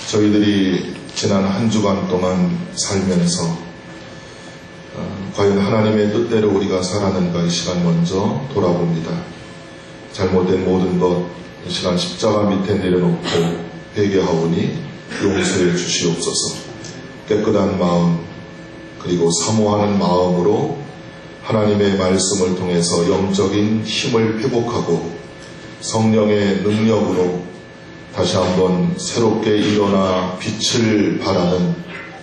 저희들이 지난 한 주간 동안 살면서 과연 하나님의 뜻대로 우리가 살았는가 이 시간 먼저 돌아봅니다. 잘못된 모든 것 이 시간 십자가 밑에 내려놓고 회개하오니 용서해 주시옵소서. 깨끗한 마음 그리고 사모하는 마음으로 하나님의 말씀을 통해서 영적인 힘을 회복하고 성령의 능력으로 다시 한번 새롭게 일어나 빛을 발하는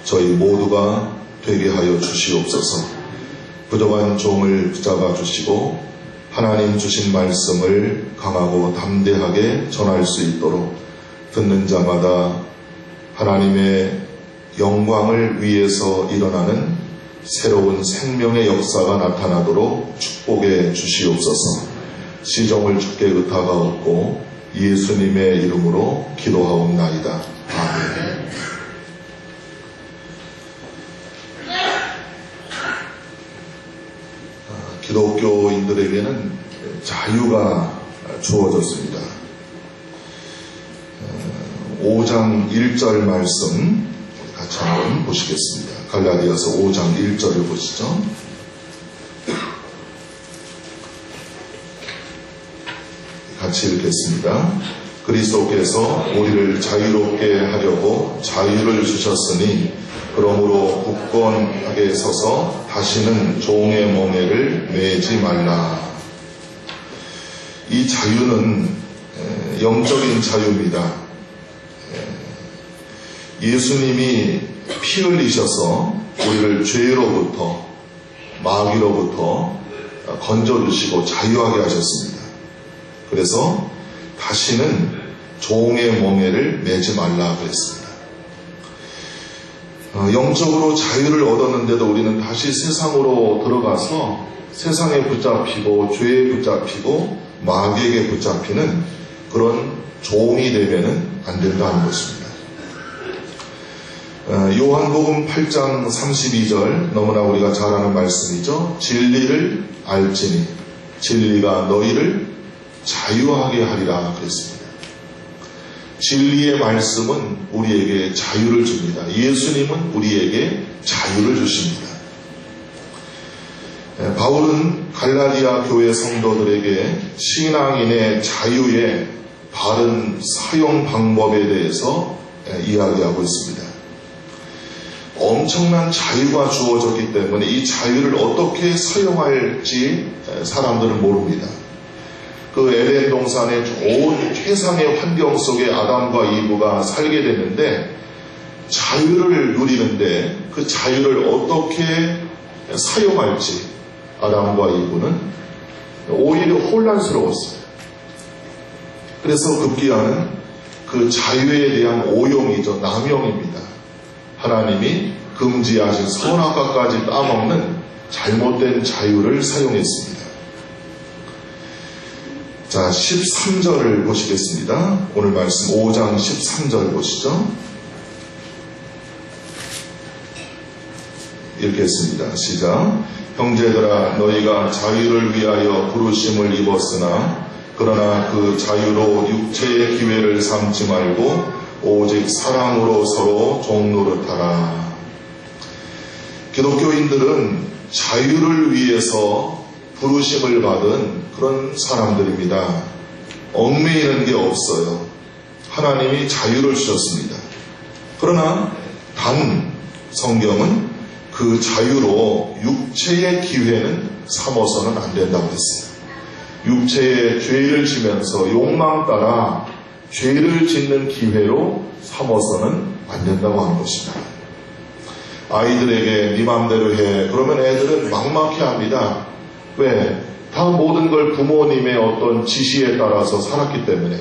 저희 모두가 되게 하여 주시옵소서. 부족한 종을 붙잡아 주시고 하나님 주신 말씀을 강하고 담대하게 전할 수 있도록 듣는 자마다 하나님의 영광을 위해서 일어나는 새로운 생명의 역사가 나타나도록 축복해 주시옵소서. 시종을 주께 의탁하옵고 예수님의 이름으로 기도하옵나이다. 아멘. 기독교인들에게는 자유가 주어졌습니다. 5장 1절 말씀 같이 한번 보시겠습니다. 갈라디아서 5장 1절을 보시죠. 같이 읽겠습니다. 그리스도께서 우리를 자유롭게 하려고 자유를 주셨으니 그러므로 굳건하게 서서 다시는 종의 멍에를 매지 말라. 이 자유는 영적인 자유입니다. 예수님이 피 흘리셔서 우리를 죄로부터 마귀로부터 건져주시고 자유하게 하셨습니다. 그래서 다시는 종의 멍에를 매지 말라 그랬습니다. 영적으로 자유를 얻었는데도 우리는 다시 세상으로 들어가서 세상에 붙잡히고 죄에 붙잡히고 마귀에게 붙잡히는 그런 종이 되면은 안 된다는 것입니다. 요한복음 8장 32절 너무나 우리가 잘 아는 말씀이죠. 진리를 알지니 진리가 너희를 자유하게 하리라 그랬습니다. 진리의 말씀은 우리에게 자유를 줍니다. 예수님은 우리에게 자유를 주십니다. 바울은 갈라디아 교회 성도들에게 신앙인의 자유의 바른 사용 방법에 대해서 이야기하고 있습니다. 엄청난 자유가 주어졌기 때문에 이 자유를 어떻게 사용할지 사람들은 모릅니다. 그 에덴 동산의 좋은 최상의 환경 속에 아담과 이브가 살게 됐는데 자유를 누리는데 그 자유를 어떻게 사용할지 아담과 이브는 오히려 혼란스러웠어요. 그래서 급기야는 그 자유에 대한 오용이죠. 남용입니다. 하나님이 금지하신 선악과까지 따먹는 잘못된 자유를 사용했습니다. 자, 13절을 보시겠습니다. 오늘 말씀 5장 13절 보시죠. 읽겠습니다. 시작. 형제들아 너희가 자유를 위하여 부르심을 입었으나 그러나 그 자유로 육체의 기회를 삼지 말고 오직 사랑으로 서로 종노릇하라. 기독교인들은 자유를 위해서 부르심을 받은 그런 사람들입니다. 얽매이는 게 없어요. 하나님이 자유를 주셨습니다. 그러나 단 성경은 그 자유로 육체의 기회는 삼어서는 안 된다고 했어요. 육체의 죄를 지면서 욕망 따라 죄를 짓는 기회로 삼어서는 안 된다고 하는 것입니다. 아이들에게 네 맘대로 해. 그러면 애들은 막막해 합니다. 왜? 다 모든 걸 부모님의 어떤 지시에 따라서 살았기 때문에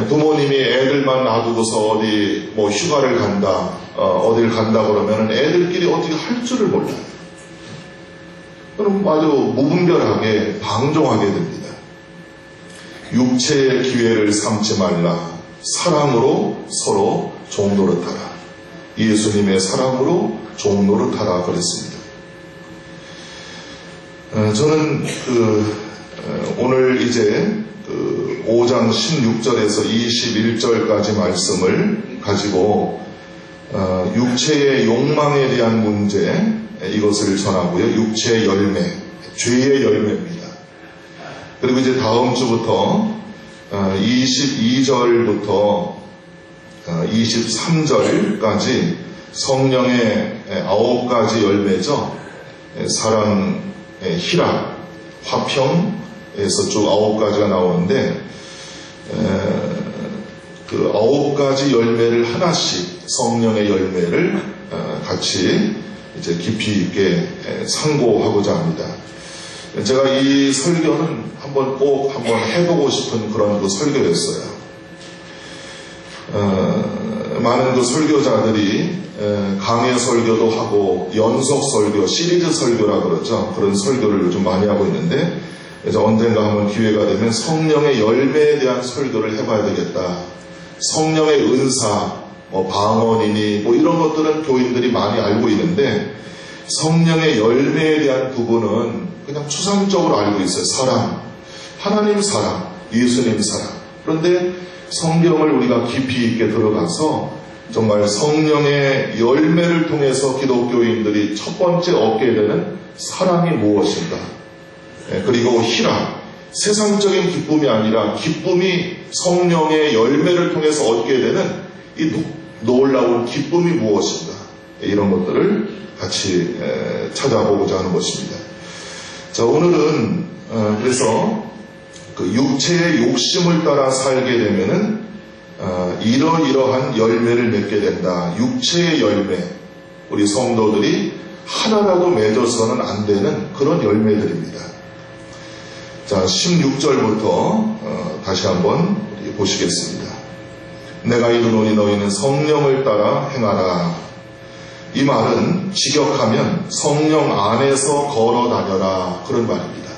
부모님이 애들만 놔두고서 어디 뭐 휴가를 간다, 어딜 간다 그러면 애들끼리 어떻게 할 줄을 몰라요. 그럼 아주 무분별하게 방종하게 됩니다. 육체의 기회를 삼지 말라. 사랑으로 서로 종노릇하라. 예수님의 사랑으로 종노릇하라 그랬습니다. 저는 오늘 이제 5장 16절에서 21절까지 말씀을 가지고 육체의 욕망에 대한 문제, 이것을 전하고요. 육체의 열매, 죄의 열매입니다. 그리고 이제 다음 주부터 22절부터 23절까지 성령의 9가지 열매죠. 사랑, 희락, 화평에서 쭉 9가지가 나오는데 그 9가지 열매를 하나씩, 성령의 열매를 같이 이제 깊이 있게 상고하고자 합니다. 제가 이 설교는 꼭 한번 해보고 싶은 그런 그 설교였어요. 많은 그 설교자들이 강해 설교도 하고 연속 설교, 시리즈 설교라 그러죠. 그런 설교를 요즘 많이 하고 있는데, 그래서 언젠가 한번 기회가 되면 성령의 열매에 대한 설교를 해봐야 되겠다. 성령의 은사, 방언이니 이런 것들은 교인들이 많이 알고 있는데, 성령의 열매에 대한 부분은 그냥 추상적으로 알고 있어요. 사랑, 하나님 사랑, 예수님 사랑. 그런데 성경을 우리가 깊이 있게 들어가서 정말 성령의 열매를 통해서 기독교인들이 첫 번째 얻게 되는 사랑이 무엇인가, 그리고 희락, 세상적인 기쁨이 아니라 기쁨이 성령의 열매를 통해서 얻게 되는 이 놀라운 기쁨이 무엇인가, 이런 것들을 같이 찾아보고자 하는 것입니다. 자, 오늘은 그래서 그 육체의 욕심을 따라 살게 되면은 이러이러한 열매를 맺게 된다. 육체의 열매, 우리 성도들이 하나라도 맺어서는 안 되는 그런 열매들입니다. 자, 16절부터 다시 한번 보시겠습니다. 내가 이르노니 너희는 성령을 따라 행하라. 이 말은 직역하면 성령 안에서 걸어 다녀라, 그런 말입니다.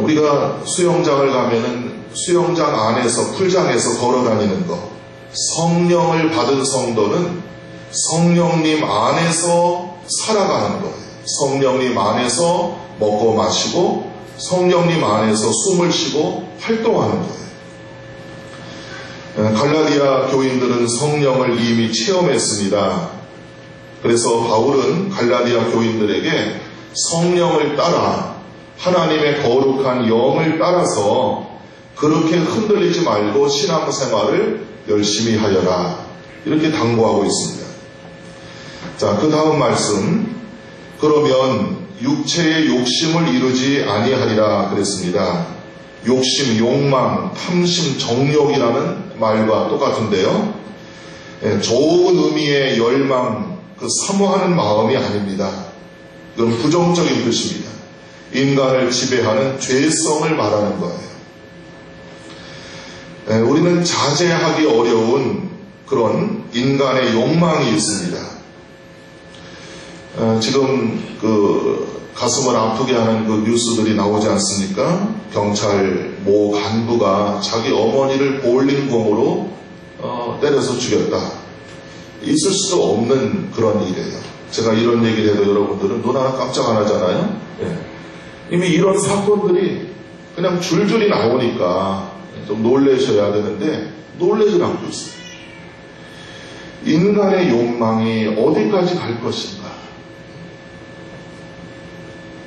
우리가 수영장을 가면은 수영장 안에서, 풀장에서 걸어 다니는 것, 성령을 받은 성도는 성령님 안에서 살아가는 거예요. 성령님 안에서 먹고 마시고 성령님 안에서 숨을 쉬고 활동하는 거예요. 갈라디아 교인들은 성령을 이미 체험했습니다. 그래서 바울은 갈라디아 교인들에게 성령을 따라, 하나님의 거룩한 영을 따라서 그렇게 흔들리지 말고 신앙생활을 열심히 하여라, 이렇게 당부하고 있습니다. 자, 그 다음 말씀, 그러면 육체의 욕심을 이루지 아니하리라 그랬습니다. 욕심, 욕망, 탐심, 정욕이라는 말과 똑같은데요. 좋은 의미의 열망, 그 사모하는 마음이 아닙니다. 이건 부정적인 뜻입니다. 인간을 지배하는 죄성을 말하는 거예요. 우리는 자제하기 어려운 그런 인간의 욕망이 있습니다. 지금 그 가슴을 아프게 하는 그 뉴스들이 나오지 않습니까? 경찰 모 간부가 자기 어머니를 보울링공으로 때려서 죽였다. 있을 수 없는 그런 일이에요. 제가 이런 얘기를 해도 여러분들은 눈 하나 깜짝 안 하잖아요. 이미 이런 사건들이 그냥 줄줄이 나오니까 좀 놀라셔야 되는데 놀라지 않고 있어요. 인간의 욕망이 어디까지 갈 것인가?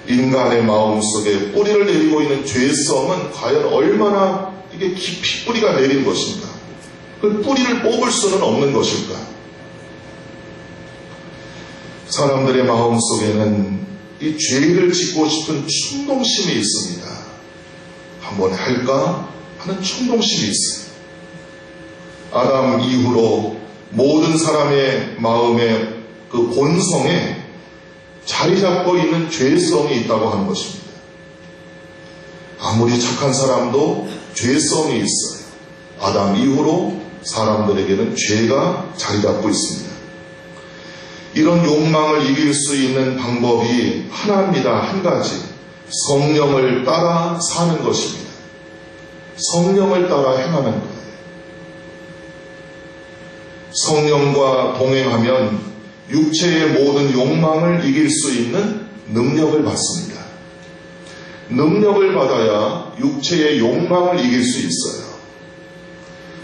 인간의 마음속에 뿌리를 내리고 있는 죄성은 과연 얼마나 이게 깊이 뿌리가 내린 것인가? 그 뿌리를 뽑을 수는 없는 것일까? 사람들의 마음속에는 이 죄를 짓고 싶은 충동심이 있습니다. 한번 할까 하는 충동심이 있어요. 아담 이후로 모든 사람의 마음의 그 본성에 자리 잡고 있는 죄성이 있다고 하는 것입니다. 아무리 착한 사람도 죄성이 있어요. 아담 이후로 사람들에게는 죄가 자리 잡고 있습니다. 이런 욕망을 이길 수 있는 방법이 하나입니다. 한 가지. 성령을 따라 사는 것입니다. 성령을 따라 행하는 거예요. 성령과 동행하면 육체의 모든 욕망을 이길 수 있는 능력을 받습니다. 능력을 받아야 육체의 욕망을 이길 수 있어요.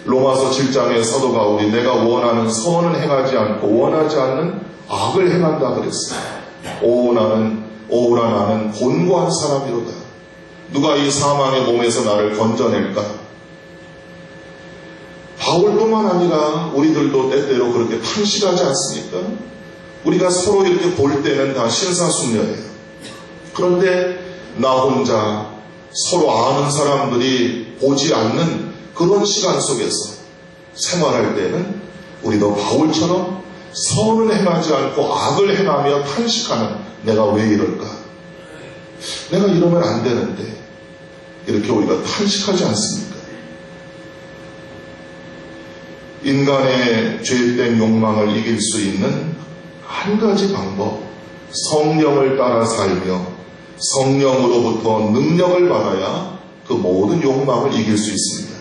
로마서 7장의 사도 바울이 내가 원하는 선은 행하지 않고 원하지 않는 악을 행한다 그랬어요. 오라 나는 곤고한 사람이로다. 누가 이 사망의 몸에서 나를 건져낼까? 바울뿐만 아니라 우리들도 때때로 그렇게 탄식하지 않습니까? 우리가 서로 이렇게 볼 때는 다 신사숙녀예요. 그런데 나 혼자 서로 아는 사람들이 보지 않는 그런 시간 속에서 생활할 때는 우리도 바울처럼 선을 행하지 않고 악을 행하며 탄식하는 내가 왜 이럴까? 내가 이러면 안 되는데 이렇게 우리가 탄식하지 않습니까? 인간의 죄된 욕망을 이길 수 있는 한 가지 방법, 성령을 따라 살며 성령으로부터 능력을 받아야 그 모든 욕망을 이길 수 있습니다.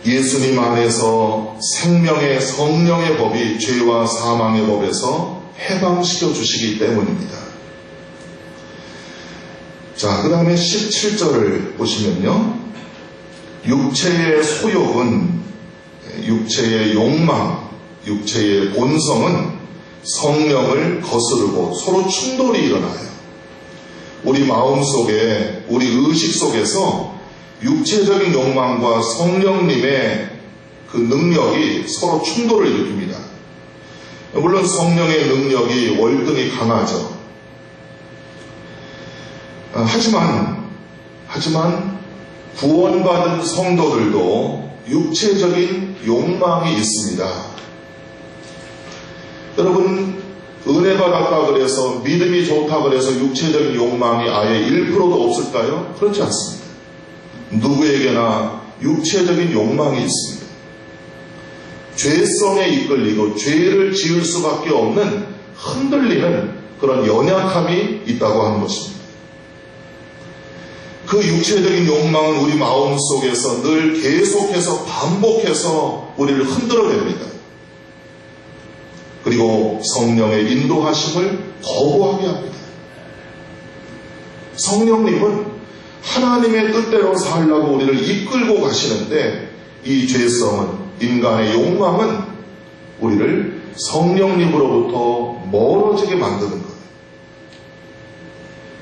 예수님 안에서 생명의 성령의 법이 죄와 사망의 법에서 해방시켜 주시기 때문입니다. 자, 그 다음에 17절을 보시면요. 육체의 소욕은, 육체의 욕망, 육체의 본성은 성령을 거스르고 서로 충돌이 일어나요. 우리 마음속에, 우리 의식 속에서 육체적인 욕망과 성령님의 그 능력이 서로 충돌을 일으킵니다. 물론 성령의 능력이 월등히 강하죠. 하지만 구원받은 성도들도 육체적인 욕망이 있습니다. 여러분, 은혜 받았다 그래서, 믿음이 좋다 그래서 육체적인 욕망이 아예 1%도 없을까요? 그렇지 않습니다. 누구에게나 육체적인 욕망이 있습니다. 죄성에 이끌리고 죄를 지을 수밖에 없는 흔들리는 그런 연약함이 있다고 하는 것입니다. 그 육체적인 욕망은 우리 마음속에서 늘 계속해서 반복해서 우리를 흔들어냅니다. 그리고 성령의 인도하심을 거부하게 합니다. 성령님은 하나님의 뜻대로 살라고 우리를 이끌고 가시는데 이 죄성은, 인간의 욕망은 우리를 성령님으로부터 멀어지게 만드는 거예요.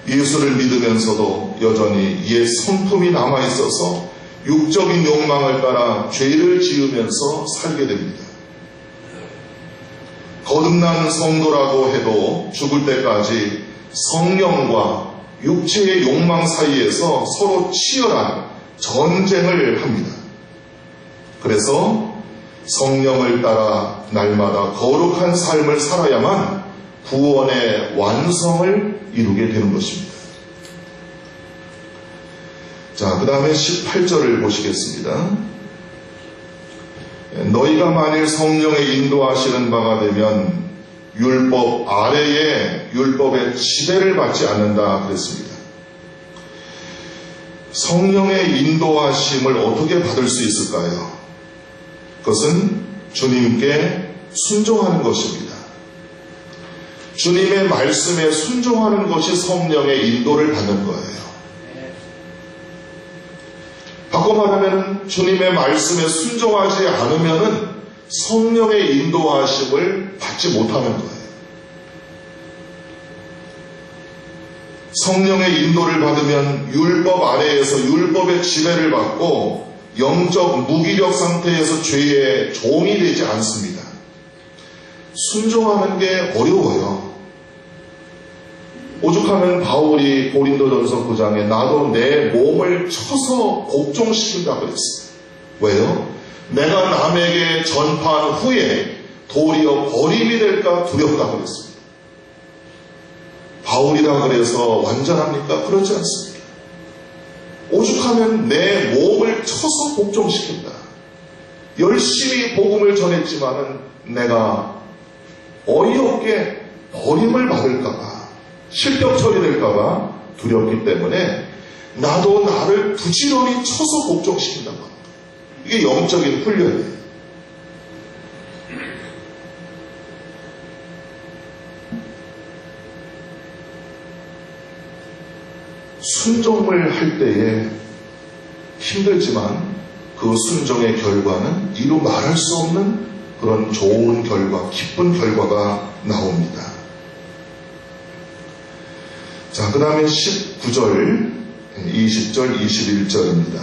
예수를 믿으면서도 여전히 옛 성품이 남아있어서 육적인 욕망을 따라 죄를 지으면서 살게 됩니다. 거듭난 성도라고 해도 죽을 때까지 성령과 육체의 욕망 사이에서 서로 치열한 전쟁을 합니다. 그래서 성령을 따라 날마다 거룩한 삶을 살아야만 구원의 완성을 이루게 되는 것입니다. 자, 그 다음에 18절을 보시겠습니다. 너희가 만일 성령의 인도하시는 바가 되면 율법 아래에 율법의 지배를 받지 않는다 그랬습니다. 성령의 인도하심을 어떻게 받을 수 있을까요? 그것은 주님께 순종하는 것입니다. 주님의 말씀에 순종하는 것이 성령의 인도를 받는 거예요. 바꿔 말하면 주님의 말씀에 순종하지 않으면 성령의 인도하심을 받지 못하는 거예요. 성령의 인도를 받으면 율법 아래에서 율법의 지배를 받고 영적 무기력 상태에서 죄의 종이 되지 않습니다. 순종하는 게 어려워요. 오죽하면 바울이 고린도전서 9장에 나도 내 몸을 쳐서 복종시킨다 그랬어요. 왜요? 내가 남에게 전파한 후에 도리어 버림이 될까 두렵다 그랬습니다. 바울이라 그래서 완전합니까? 그렇지 않습니다. 오죽하면 내 몸을 쳐서 복종시킨다. 열심히 복음을 전했지만은 내가 어이없게 버림을 받을까봐, 실격 처리될까봐 두렵기 때문에 나도 나를 부지런히 쳐서 복종시킨단 말이에요. 이게 영적인 훈련이에요. 순종을 할 때에 힘들지만 그 순종의 결과는 이루 말할 수 없는 그런 좋은 결과, 기쁜 결과가 나옵니다. 자, 그 다음에 19절, 20절, 21절입니다.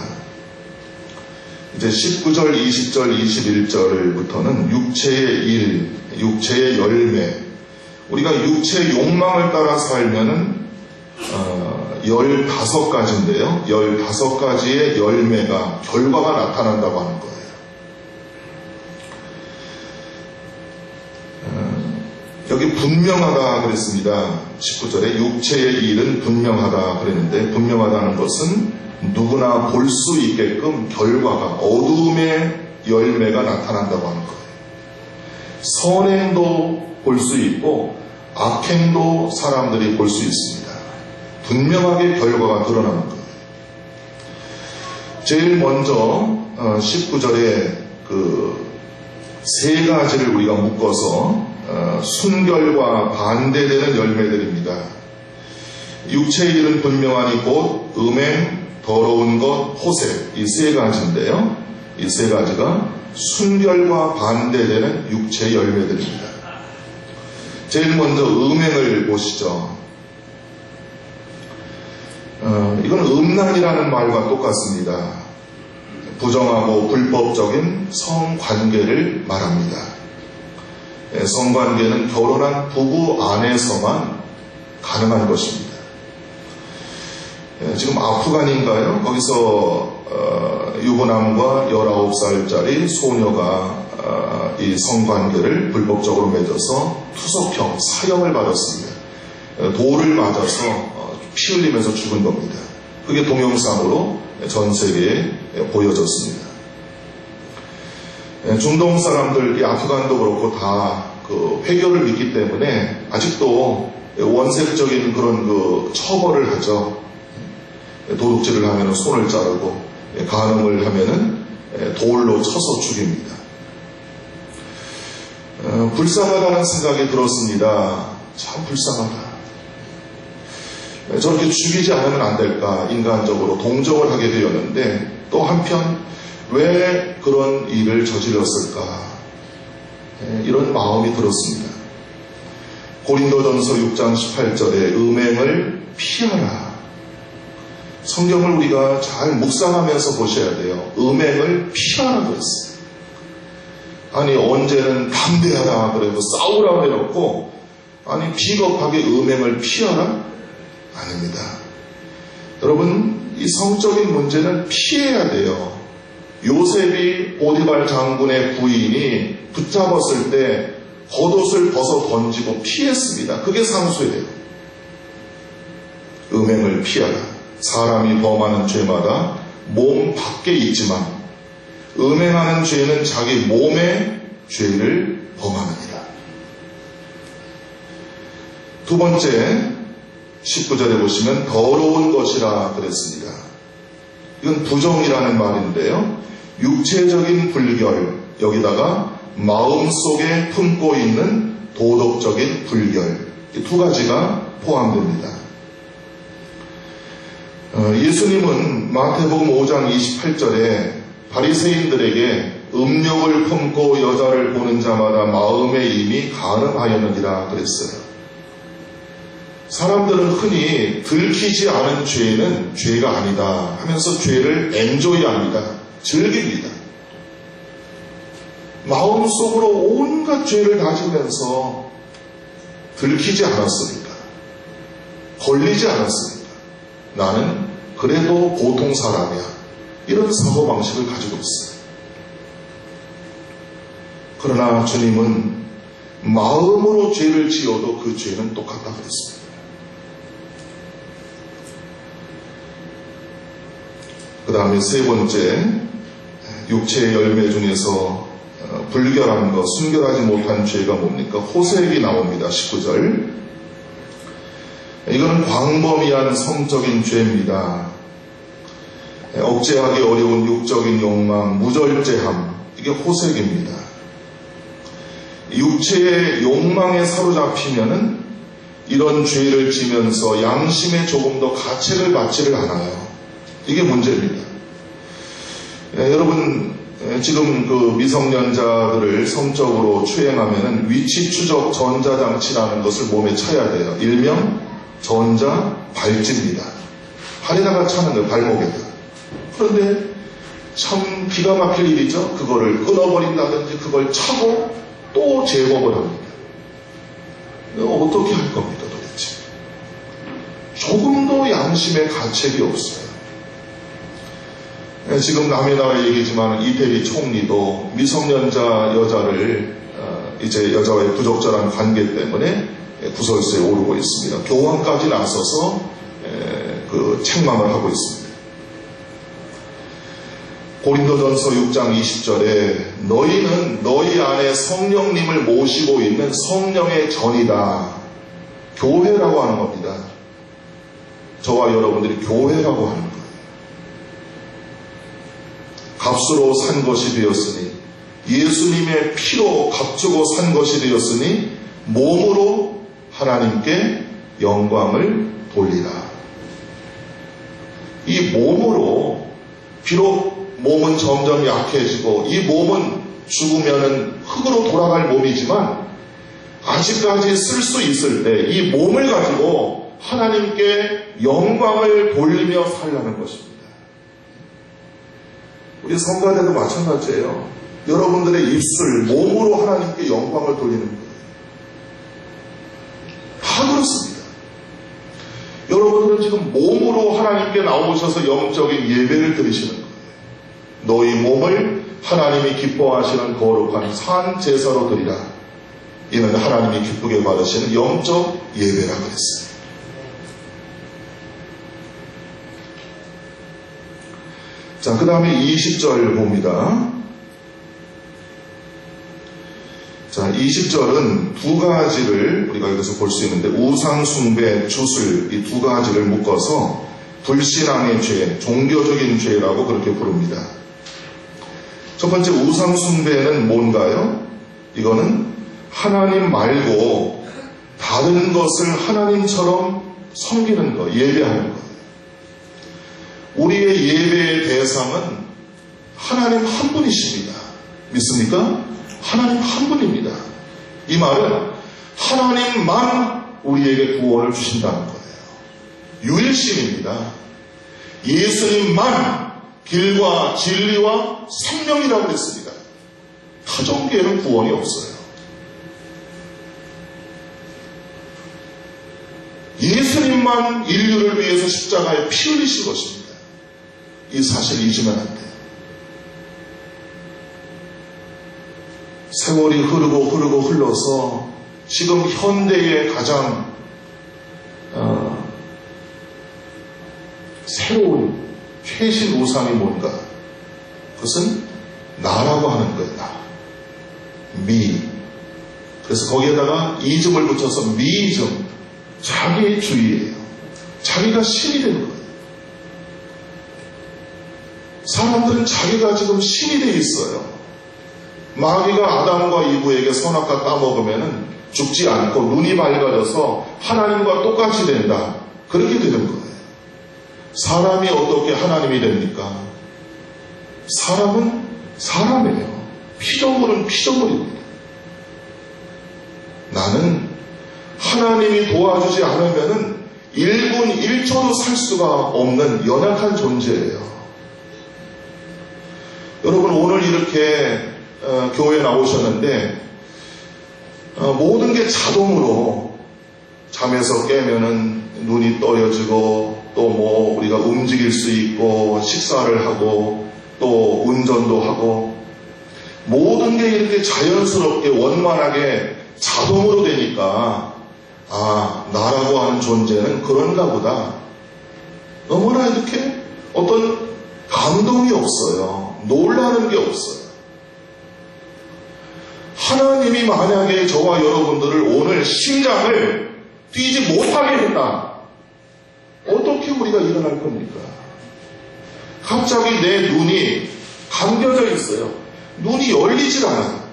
이제 19절, 20절, 21절부터는 육체의 일, 육체의 열매. 우리가 육체의 욕망을 따라 살면은 15가지인데요. 15가지의 열매가, 결과가 나타난다고 하는 거예요. 여기 분명하다 그랬습니다. 19절에 육체의 일은 분명하다 그랬는데, 분명하다는 것은 누구나 볼 수 있게끔 결과가, 어둠의 열매가 나타난다고 하는 거예요. 선행도 볼 수 있고 악행도 사람들이 볼 수 있습니다. 분명하게 결과가 드러나는 거예요. 제일 먼저 19절에 그 세 가지를 우리가 묶어서 순결과 반대되는 열매들입니다. 육체의 일은 분명하니 곧 음행, 더러운 것, 호색, 이 세 가지인데요. 이 세 가지가 순결과 반대되는 육체의 열매들입니다. 제일 먼저 음행을 보시죠. 이건 음란이라는 말과 똑같습니다. 부정하고 불법적인 성관계를 말합니다. 성관계는 결혼한 부부 안에서만 가능한 것입니다. 지금 아프간인가요? 거기서 유부남과 19살짜리 소녀가 이 성관계를 불법적으로 맺어서 투석형, 사형을 받았습니다. 돌을 맞아서 피 흘리면서 죽은 겁니다. 그게 동영상으로 전 세계에 보여졌습니다. 중동 사람들, 이 아프간도 그렇고 다 그 회교를 믿기 때문에 아직도 원색적인 그런 그 처벌을 하죠. 도둑질을 하면 손을 자르고, 간음을 하면 돌로 쳐서 죽입니다. 불쌍하다는 생각이 들었습니다. 참 불쌍하다. 저렇게 죽이지 않으면 안 될까, 인간적으로 동정을 하게 되었는데, 또 한편 왜 그런 일을 저질렀을까, 이런 마음이 들었습니다. 고린도전서 6장 18절에 음행을 피하라. 성경을 우리가 잘 묵상하면서 보셔야 돼요. 음행을 피하라 그랬어요. 아니, 언제는 담대하라 그래도 싸우라 그래놓고, 아니, 비겁하게 음행을 피하라? 아닙니다. 여러분, 이 성적인 문제는 피해야 돼요. 요셉이 보디발 장군의 부인이 붙잡았을 때 겉옷을 벗어 던지고 피했습니다. 그게 상수예요. 음행을 피하라. 사람이 범하는 죄마다 몸 밖에 있지만 음행하는 죄는 자기 몸의 죄를 범하느니라. 두 번째, 19절에 보시면 더러운 것이라 그랬습니다. 이건 부정이라는 말인데요. 육체적인 불결, 여기다가 마음속에 품고 있는 도덕적인 불결, 이 두 가지가 포함됩니다. 예수님은 마태복음 5장 28절에 바리새인들에게 음욕을 품고 여자를 보는 자마다 마음에 이미 간음하였느니라 그랬어요. 사람들은 흔히 들키지 않은 죄는 죄가 아니다 하면서 죄를 엔조이합니다. 즐깁니다. 마음속으로 온갖 죄를 가지면서 들키지 않았으니까, 걸리지 않았으니까 나는 그래도 보통 사람이야, 이런 사고방식을 가지고 있어요. 그러나 주님은 마음으로 죄를 지어도 그 죄는 똑같다 그랬습니다. 그 다음에 세 번째, 육체의 열매 중에서 불결한 것, 순결하지 못한 죄가 뭡니까? 호색이 나옵니다. 19절. 이거는 광범위한 성적인 죄입니다. 억제하기 어려운 육적인 욕망, 무절제함, 이게 호색입니다. 육체의 욕망에 사로잡히면은 이런 죄를 지면서 양심에 조금 더 가책을 받지를 않아요. 이게 문제입니다. 여러분 지금 그 미성년자들을 성적으로 추행하면은 위치 추적 전자장치라는 것을 몸에 쳐야 돼요. 일명 전자 발찌입니다. 발에다가 차는 거예요. 발목에다. 그런데 참 기가 막힐 일이죠. 그거를 끊어버린다든지 그걸 차고 또 제법을 합니다. 어떻게 할 겁니까 도대체? 조금도 양심의 가책이 없어요. 지금 남의 나라 얘기지만 이태리 총리도 미성년자 여자를 이제 여자와의 부적절한 관계 때문에 구설수에 오르고 있습니다. 교황까지 나서서 그 책망을 하고 있습니다. 고린도전서 6장 20절에 너희는 너희 안에 성령님을 모시고 있는 성령의 전이다. 교회라고 하는 겁니다. 저와 여러분들이 교회라고 하는 거예요. 값으로 산 것이 되었으니 예수님의 피로 값주고 산 것이 되었으니 몸으로 하나님께 영광을 돌리라. 이 몸으로 비록 몸은 점점 약해지고 이 몸은 죽으면은 흙으로 돌아갈 몸이지만 아직까지 쓸 수 있을 때 이 몸을 가지고 하나님께 영광을 돌리며 살라는 것입니다. 우리 성가대도 마찬가지예요. 여러분들의 입술, 몸으로 하나님께 영광을 돌리는 거예요. 다 그렇습니다. 여러분들은 지금 몸으로 하나님께 나오셔서 영적인 예배를 드리시는 거예요. 너희 몸을 하나님이 기뻐하시는 거룩한 산 제사로 드리라. 이는 하나님이 기쁘게 받으시는 영적 예배라 그랬어요. 자, 그 다음에 20절 봅니다. 자, 20절은 두 가지를 우리가 여기서 볼 수 있는데 우상숭배, 주술 이 두 가지를 묶어서 불신앙의 죄, 종교적인 죄라고 그렇게 부릅니다. 첫 번째 우상숭배는 뭔가요? 이거는 하나님 말고 다른 것을 하나님처럼 섬기는 것, 예배하는 것. 우리의 예배의 대상은 하나님 한 분이십니다. 믿습니까? 하나님 한 분입니다. 이 말은 하나님만 우리에게 구원을 주신다는 거예요. 유일신입니다. 예수님만 길과 진리와 생명이라고 했습니다. 타종교에는 구원이 없어요. 예수님만 인류를 위해서 십자가에 피 흘리신 것입니다. 이 사실 잊으면 안 돼요. 세월이 흐르고 흘러서 지금 현대의 가장 새로운 최신 우상이 뭔가? 그것은 나라고 하는 거예요. 나. 미. 그래서 거기에다가 이즘을 붙여서 미이즘. 자기의 주의예요. 자기가 신이 되는 거예요. 사람들은 자기가 지금 신이 되어 있어요. 마귀가 아담과 이브에게 선악과 따먹으면 죽지 않고 눈이 밝아져서 하나님과 똑같이 된다. 그렇게 되는 거예요. 사람이 어떻게 하나님이 됩니까? 사람은 사람이에요. 피조물은 피조물입니다. 나는 하나님이 도와주지 않으면 1분 1초도 살 수가 없는 연약한 존재예요. 여러분 오늘 이렇게 교회에 나오셨는데 모든 게 자동으로 잠에서 깨면은 눈이 떠여지고 또 뭐 우리가 움직일 수 있고 식사를 하고 또 운전도 하고 모든 게 이렇게 자연스럽게 원만하게 자동으로 되니까 나라고 하는 존재는 그런가 보다. 너무나 이렇게 어떤 감동이 없어요. 놀라는 게 없어요. 하나님이 만약에 저와 여러분들을 오늘 심장을 뛰지 못하게 했다. 어떻게 우리가 일어날 겁니까? 갑자기 내 눈이 감겨져 있어요. 눈이 열리질 않아요.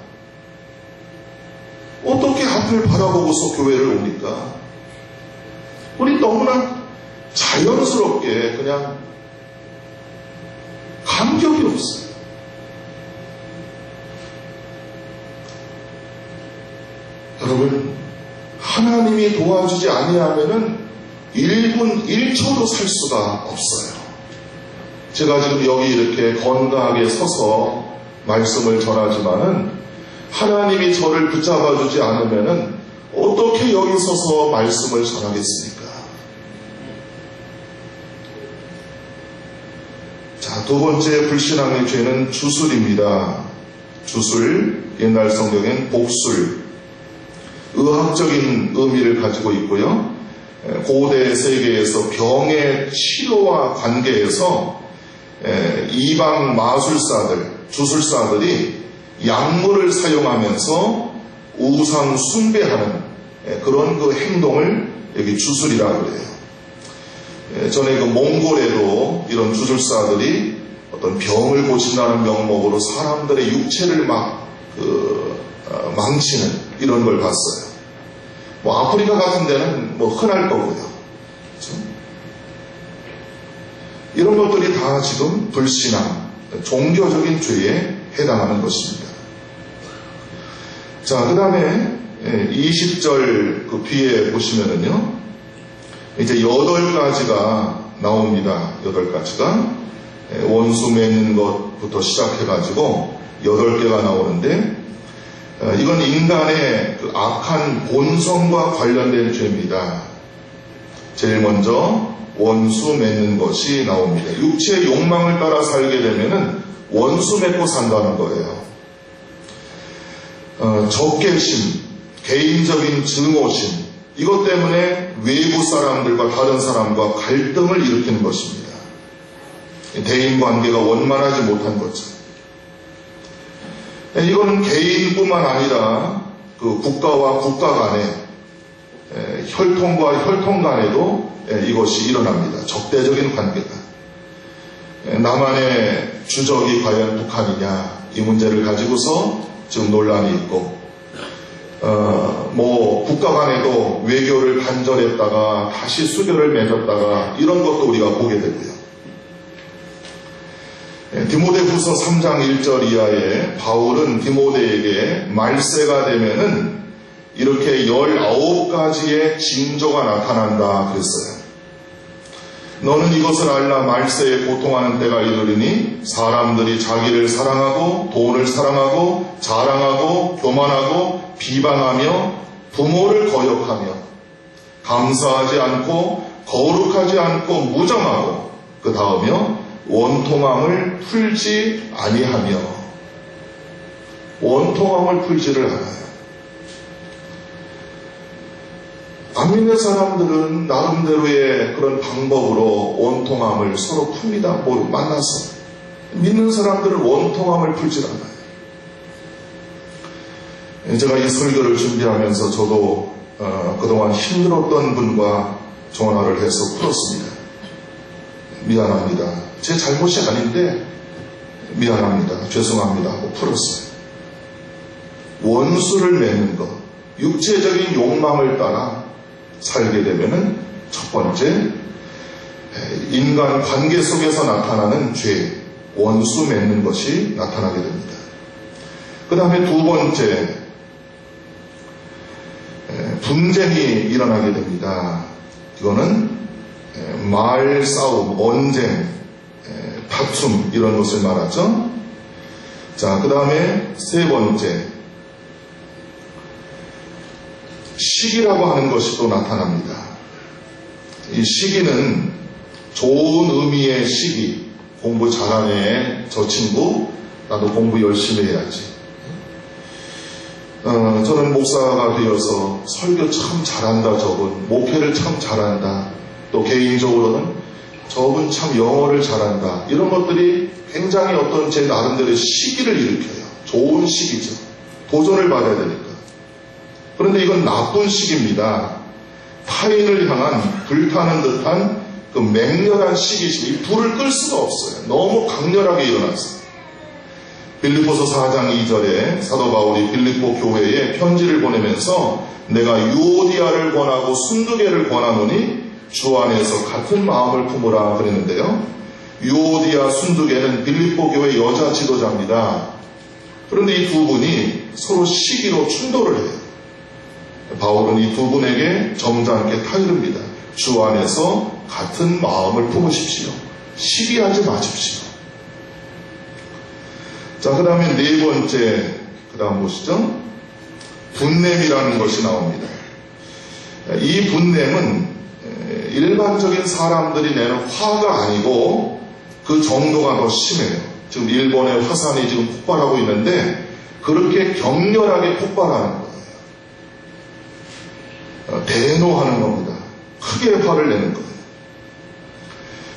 어떻게 앞을 바라보고서 교회를 옵니까? 우리 너무나 자연스럽게 그냥 간격이 없어요. 여러분, 하나님이 도와주지 아니하면은 1분 1초도 살 수가 없어요. 제가 지금 여기 이렇게 건강하게 서서 말씀을 전하지만은 하나님이 저를 붙잡아 주지 않으면은 어떻게 여기 서서 말씀을 전하겠습니까? 자, 두 번째 불신앙의 죄는 주술입니다. 주술, 옛날 성경엔 복술, 의학적인 의미를 가지고 있고요. 고대 세계에서 병의 치료와 관계에서 이방 마술사들, 주술사들이 약물을 사용하면서 우상 숭배하는 그런 그 행동을 여기 주술이라고 그래요. 전에 그 몽골에도 이런 주술사들이 어떤 병을 고친다는 명목으로 사람들의 육체를 막 망치는 이런 걸 봤어요. 뭐 아프리카 같은 데는 뭐 흔할 거고요. 그렇죠? 이런 것들이 다 지금 불신앙, 종교적인 죄에 해당하는 것입니다. 자, 그 다음에 20절 그 뒤에 보시면은요, 이제 8가지가 나옵니다. 8가지가. 원수 맺는 것부터 시작해가지고 8개가 나오는데, 이건 인간의 그 악한 본성과 관련된 죄입니다. 제일 먼저 원수 맺는 것이 나옵니다. 육체의 욕망을 따라 살게 되면은 원수 맺고 산다는 거예요. 적개심, 개인적인 증오심, 이것 때문에 외부 사람들과 다른 사람과 갈등을 일으키는 것입니다. 대인관계가 원만하지 못한 거죠. 이거는 개인뿐만 아니라 그 국가와 국가 간에, 혈통과 혈통 간에도 이것이 일어납니다. 적대적인 관계가. 남한의 주적이 과연 북한이냐, 이 문제를 가지고서 지금 논란이 있고, 뭐 국가 간에도 외교를 단절했다가 다시 수교를 맺었다가 이런 것도 우리가 보게 되고요. 디모데후서 3장 1절 이하에 바울은 디모데에게 말세가 되면은 이렇게 19가지의 징조가 나타난다 그랬어요. 너는 이것을 알라. 말세에 고통하는 때가 이르리니 사람들이 자기를 사랑하고 돈을 사랑하고 자랑하고 교만하고 비방하며 부모를 거역하며 감사하지 않고 거룩하지 않고 무정하고 그 다음에 원통함을 풀지 아니하며. 원통함을 풀지를 않아요. 안 믿는 사람들은 나름대로의 그런 방법으로 원통함을 서로 풉니다. 뭐 만나서. 믿는 사람들은 원통함을 풀지 않아요. 제가 이 설교를 준비하면서 저도 그동안 힘들었던 분과 전화를 해서 풀었습니다. 미안합니다. 제 잘못이 아닌데 미안합니다. 죄송합니다 하고 풀었어요. 원수를 맺는 것, 육체적인 욕망을 따라 살게 되면은 첫 번째, 인간 관계 속에서 나타나는 죄, 원수 맺는 것이 나타나게 됩니다. 그 다음에 두 번째, 분쟁이 일어나게 됩니다. 이거는 말싸움, 언쟁, 다툼 이런 것을 말하죠. 자, 그 다음에 세 번째, 시기라고 하는 것이 또 나타납니다. 이 시기는 좋은 의미의 시기, 공부 잘하네, 저 친구 나도 공부 열심히 해야지. 저는 목사가 되어서 설교 참 잘한다, 저분 목회를 참 잘한다, 또 개인적으로는 저분 참 영어를 잘한다, 이런 것들이 굉장히 어떤 제 나름대로의 시기를 일으켜요. 좋은 시기죠. 도전을 받아야 되니까. 그런데 이건 나쁜 시기입니다. 타인을 향한 불타는 듯한 그 맹렬한 시기죠. 이 불을 끌 수가 없어요. 너무 강렬하게 일어났어요. 빌립보서 4장 2절에 사도 바울이 빌립보 교회에 편지를 보내면서 내가 유오디아를 권하고 순두개를 권하노니 주 안에서 같은 마음을 품으라 그랬는데요. 유오디아 순두계는 빌립보 교회 여자 지도자입니다. 그런데 이 두 분이 서로 시기로 충돌을 해요. 바울은 이 두 분에게 점잖게 타이릅니다. 주 안에서 같은 마음을 품으십시오. 시기하지 마십시오. 자, 그 다음에 네 번째, 그 다음 보시죠. 분냄이라는 것이 나옵니다. 이 분냄은 일반적인 사람들이 내는 화가 아니고 그 정도가 더 심해요. 지금 일본의 화산이 지금 폭발하고 있는데 그렇게 격렬하게 폭발하는 거예요. 대노하는 겁니다. 크게 화를 내는 거예요.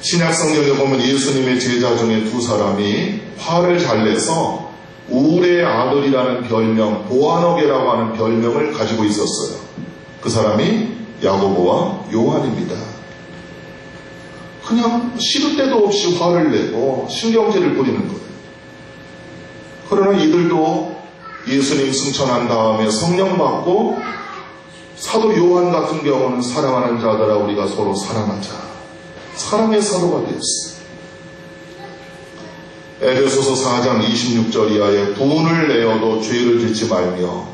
신약 성경에 보면 예수님의 제자 중에 두 사람이 화를 잘 내서 우레의 아들이라는 별명, 보아너게라고 하는 별명을 가지고 있었어요. 그 사람이 야고보와 요한입니다. 그냥 시도 때도 없이 화를 내고 신경질을 부리는 거예요. 그러나 이들도 예수님 승천한 다음에 성령 받고 사도 요한 같은 경우는 사랑하는 자들아 우리가 서로 사랑하자. 사랑의 사도가 되었어요. 에베소서 4장 26절 이하에 분을 내어도 죄를 짓지 말며.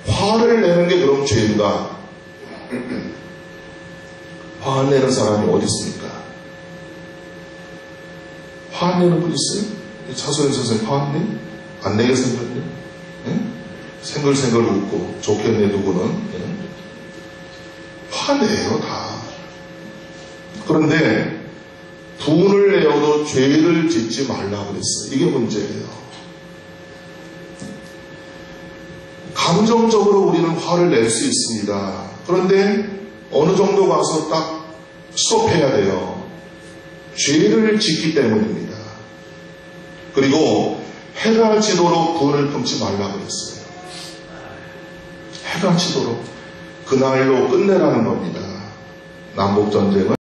화를 내는 게 그럼 죄인가? 화 안 내는 사람이 어디 있습니까? 화 안 내는 분 있어요? 차소연 선생님 화 안 내? 안 내게 생겼네? 네? 생글생글 웃고 좋겠네 누구는? 네? 화 내요 다. 그런데 분을 내어도 죄를 짓지 말라고 그랬어요. 이게 문제예요. 감정적으로 우리는 화를 낼 수 있습니다. 그런데 어느 정도 가서 딱 스톱해야 돼요. 죄를 짓기 때문입니다. 그리고 해가 지도록 분을 품지 말라고 그랬어요. 해가 지도록 그날로 끝내라는 겁니다. 남북전쟁은